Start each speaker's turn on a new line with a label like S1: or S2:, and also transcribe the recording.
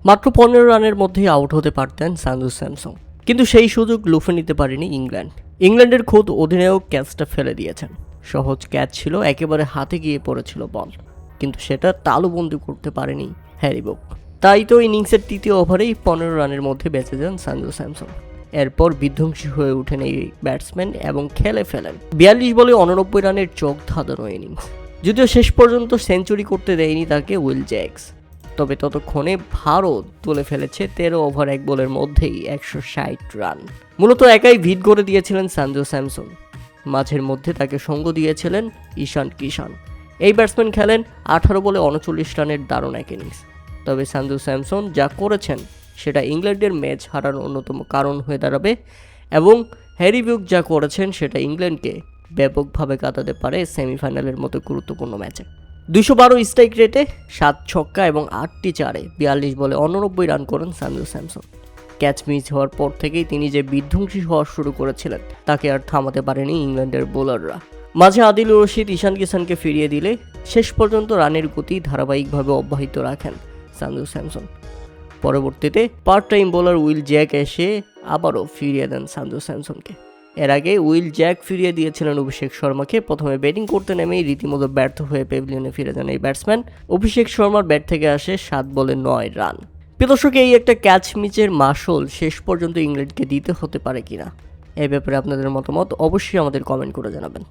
S1: মাত্র 15 রানের মধ্যেই আউট হতে পারতেন সঞ্জু স্যামসন, কিন্তু সেই সুযোগ লুফে নিতে পারেনি ইংল্যান্ড। ইংল্যান্ডের খোদ অধিনায়ক ক্যাচটা ফেলে দিয়েছেন। সহজ ক্যাচ ছিল, একেবারে হাতে গিয়ে পড়েছিল বল, কিন্তু সেটা তালুবন্দি করতে পারেনি হ্যারি ব্রুক। তাই তো ইনিংসের তৃতীয় ওভারেই 15 রানের মধ্যে বেঁচে যান সঞ্জু স্যামসন। এরপর বিধ্বংসী হয়ে ওঠেন এই ব্যাটসম্যান এবং খেলে ফেলেন 42 বলে 89 রানের চোখ ধাঁধানো ইনিংস। যদিও শেষ পর্যন্ত সেঞ্চুরি করতে দেয়নি তাকে উইল জ্যাকস, তবে ততক্ষণে ভারত তুলে ফেলেছে 13 ওভার 1 বলের মধ্যেই 160 রান। মূলত একাই ভিত গড়ে দিয়েছিলেন সঞ্জু স্যামসন। মাঝের মধ্যে তাকে সঙ্গ দিয়েছিলেন ঈশান কিষান। এই ব্যাটসম্যান খেলেন 18 বলে 39 রানের দারুণ এক ইনিংস। তবে সঞ্জু স্যামসন যা করেছেন সেটা ইংল্যান্ডের ম্যাচ হারার অন্যতম কারণ হয়ে দাঁড়াবে, এবং হ্যারি ব্রুক যা করেছেন সেটা ইংল্যান্ডকে ব্যাপকভাবে কাটাতে পারে সেমিফাইনালের মতো গুরুত্বপূর্ণ ম্যাচে। 212 স্ট্রাইক রেটে 7 ছক্কা এবং 8টি চারে 42 বলে 89 রান করেন সঞ্জু স্যামসন। ক্যাচ মিস হওয়ার পর থেকেই তিনি যে বিধ্বংসী হওয়া শুরু করেছিলেন তাকে আর থামাতে পারেনি ইংল্যান্ডের বোলাররা। মাঝে আদিল রশিদ ঈশান কিষানকে ফিরিয়ে দিলে শেষ পর্যন্ত রানের গতি ধারাবাহিকভাবে অব্যাহত রাখেন সঞ্জু স্যামসন। পরবর্তীতে part time bowler will Jack এসে আবারও ফিরিয়ে দেন সঞ্জু স্যামসনকে। এর আগে উইল জ্যাক ফিরিয়ে দিয়েছিলেন অভিষেক শর্মাকে। প্রথমে ব্যাটিং করতে নেমেই রীতিমতো ব্যর্থ হয়ে পেভিলিয়নে ফিরে যান এই ব্যাটসম্যান। অভিষেক শর্মার ব্যাট থেকে আসে 7 বলে 9 রান। প্রিয় দর্শক, এই একটা ক্যাচ মিচের মাসুল শেষ পর্যন্ত ইংল্যান্ডকে দিতে হতে পারে কিনা, এই ব্যাপারে আপনাদের মতামত অবশ্যই আমাদের কমেন্ট করে জানাবেন।